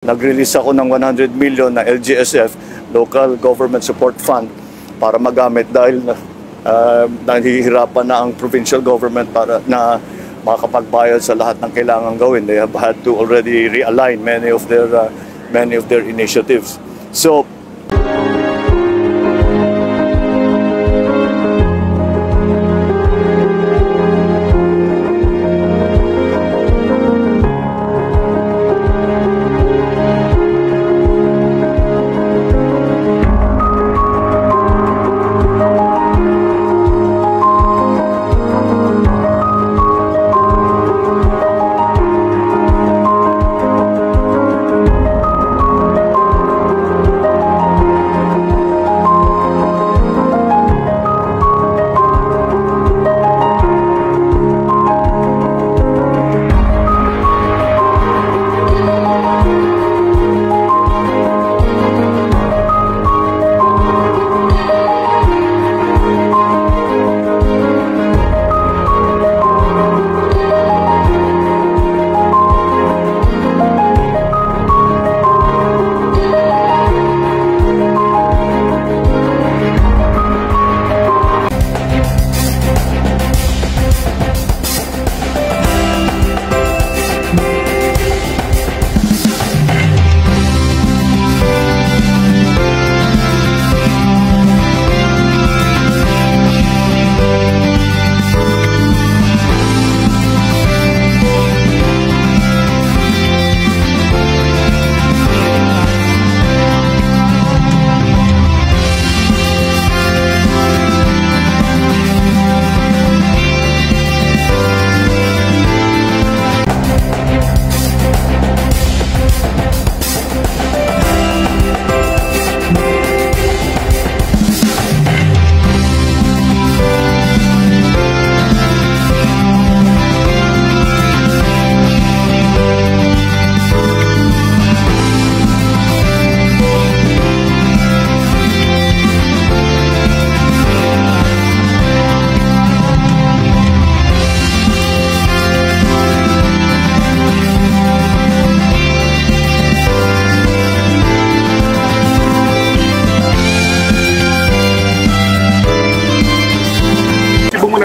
Nag-release ako ng 100 million na LGSF, Local Government Support Fund, para magamit dahil nahihirapan na ang provincial government para na makakapagbayad sa lahat ng kailangan gawin. They have had to already realign many of their initiatives. So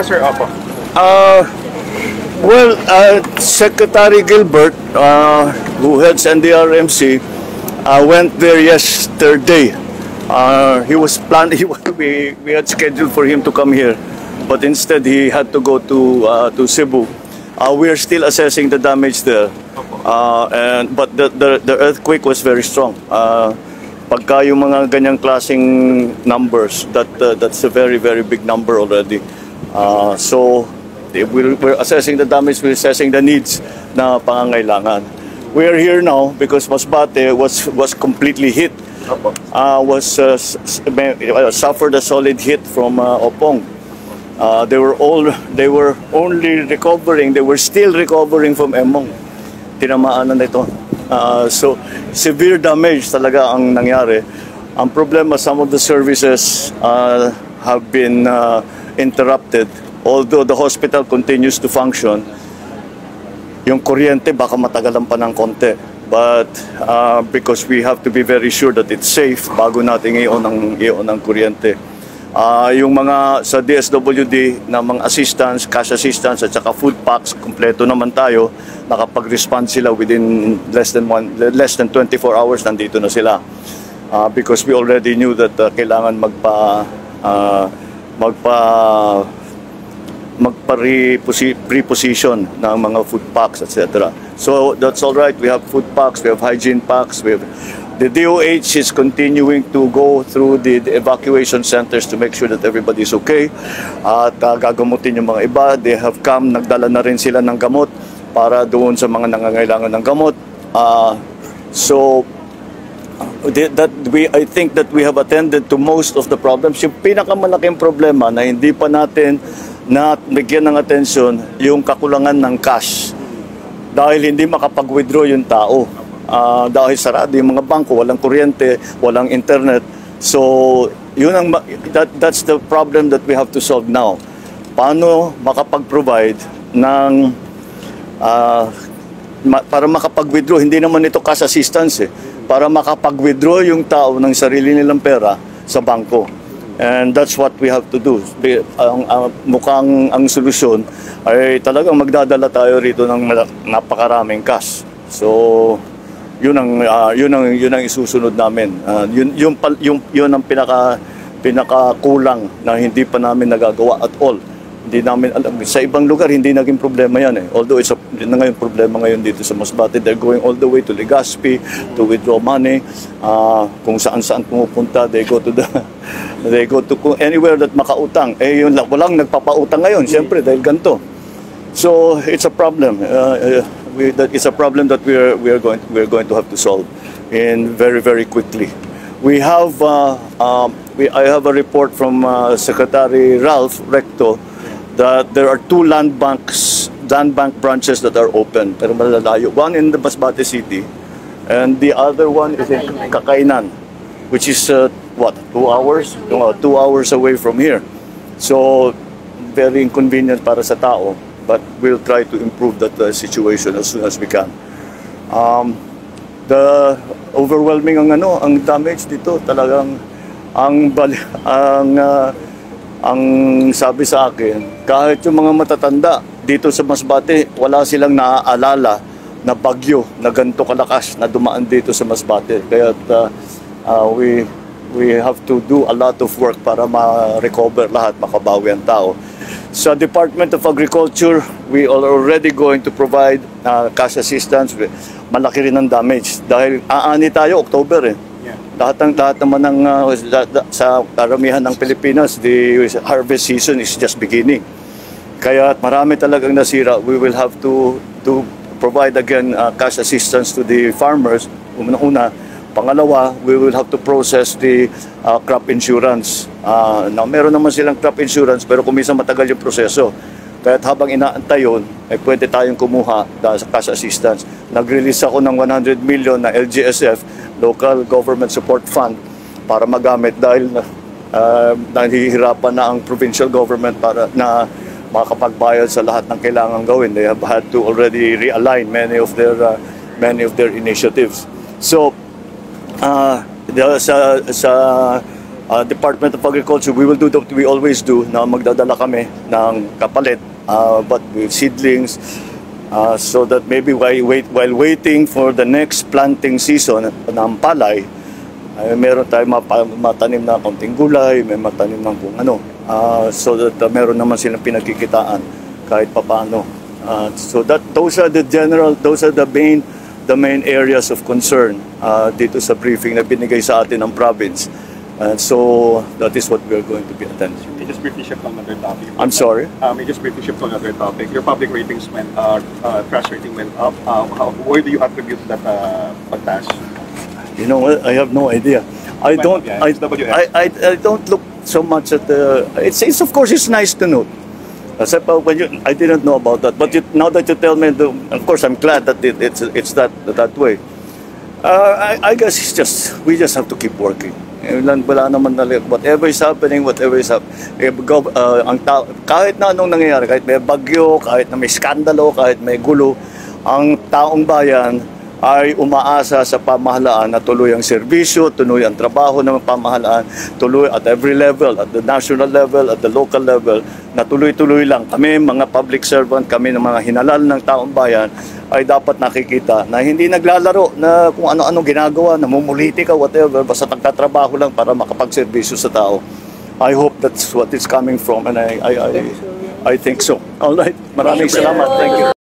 Sir, opo. Secretary Gilbert, who heads NDRMC, went there yesterday. He was planned. We had scheduled for him to come here, but instead he had to go to Cebu. We are still assessing the damage there, but the earthquake was very strong. Pagka yung mga ganyang klaseng numbers, that's a very big number already. So we're assessing the damage, we're assessing the needs na pangangailangan. We are here now because Masbate was completely hit. Suffered a solid hit from Opong. They were still recovering from Emong. Tinamaan na nito. So severe damage talaga ang nangyari. Ang problema, some of the services have been interrupted. Although the hospital continues to function, yung kuryente baka matagalan pa ng konti. But because we have to be very sure that it's safe bago natin i-on ang kuryente. Yung mga sa DSWD na mga assistance, cash assistance at saka food packs, kompleto naman tayo. Nakapag-respond sila within less than 24 hours, nandito na sila. Because we already knew that kailangan magpa-reposition ng mga food packs, etc. So that's all right. We have food packs, we have hygiene packs, the DOH is continuing to go through the evacuation centers to make sure that everybody is okay. At gagamutin yung mga iba. They have come, nagdala na rin sila ng gamot para doon sa mga nangangailangan ng gamot. I think that we have attended to most of the problems. Yung pinakamalaking problema na hindi pa natin bigyan ng atensyon, yung kakulangan ng cash. Dahil hindi makapag-withdraw yung tao. Dahil sarado yung mga bangko, walang kuryente, walang internet. So, that's the problem that we have to solve now. Paano makapag-provide ng para makapag-withdraw, hindi naman ito cash assistance para makapag-withdraw yung tao ng sarili nilang pera sa bangko. And that's what we have to do. Mukhang ang solusyon ay talagang magdadala tayo rito ng napakaraming cash. So, yun ang isusunod namin. Yun ang pinakakulang na hindi pa namin nagagawa at all. Hindi namin alam. Sa ibang lugar, hindi naging problema yan Although it's ngayon problema ngayon dito sa Masbate. They're going all the way to Legazpi to withdraw money. Kung saan-saan pumupunta, they go to anywhere that makautang. Yun lang, walang nagpapautang ngayon, siyempre, dahil ganito. So, it's a problem. It's a problem that we're going to have to solve in very, very quickly. We have I have a report from Secretary Ralph Recto that there are 2 land bank branches that are open, pero malalayo. One in the Masbate City, and the other one is in Kakainan, which is 2 hours? 2 hours away from here. So, very inconvenient para sa tao, but we'll try to improve that situation as soon as we can. The overwhelming ang damage dito, talagang ang sabi sa akin, kahit yung mga matatanda dito sa Masbate, wala silang naaalala na bagyo na ganito kalakas na dumaan dito sa Masbate. Kaya we have to do a lot of work para ma-recover lahat, makabawi ang tao. Sa Department of Agriculture, we are already going to provide cash assistance. Malaki rin ang damage dahil aani tayo October Lahat naman ng sa karamihan ng Pilipinas, the harvest season is just beginning. Kaya marami talagang nasira. We will have to provide again cash assistance to the farmers. Una. Pangalawa, we will have to process the crop insurance. Now, meron naman silang crop insurance pero kumisa matagal yung proseso. Kaya habang inaantay yun, ay pwede tayong kumuha sa cash assistance. Nag-release ako ng 100 million na LGSF, Local Government Support Fund, para magamit dahil nahihirapan na ang provincial government para na makapagbayad sa lahat ng kailangan gawin. They have had to already realign many of their initiatives. So, sa Department of Agriculture, we will do what we always do, na magdadala kami ng kapalit, but with seedlings, so that maybe while waiting for the next planting season ng palay, meron tayong matanim na konting gulay, may matanim ng kung ano, so that meron naman silang pinagkikitaan kahit papaano. So those are the main areas of concern dito sa briefing na binigay sa atin ng province. And so that is what we are going to be attending. May just briefly shift to another topic. I'm sorry? May just briefly shift to another topic. Your public ratings went, trust rating went up. Where do you attribute that pagtaas? You know what? I have no idea. I don't look so much at the. It's of course it's nice to know. I didn't know about that, but now that you tell me, of course I'm glad that it's that way. I guess we just have to keep working. Wala naman whatever is happening, kahit na anong nangyayari, kahit may bagyo, kahit na may skandalo, kahit may gulo, ang taong bayan ay umaasa sa pamahalaan na tuloy ang serbisyo, tuloy ang trabaho ng pamahalaan, tuloy at every level, at the national level, at the local level, na tuloy-tuloy lang. Kami, mga public servant, kami ng mga hinalal ng taong bayan, ay dapat nakikita na hindi naglalaro na kung ano-ano ginagawa, namumulitika, whatever, basta nagtatrabaho lang para makapagserbisyo sa tao. I hope that's what it's coming from, and I think so. All right, maraming salamat. Thank you.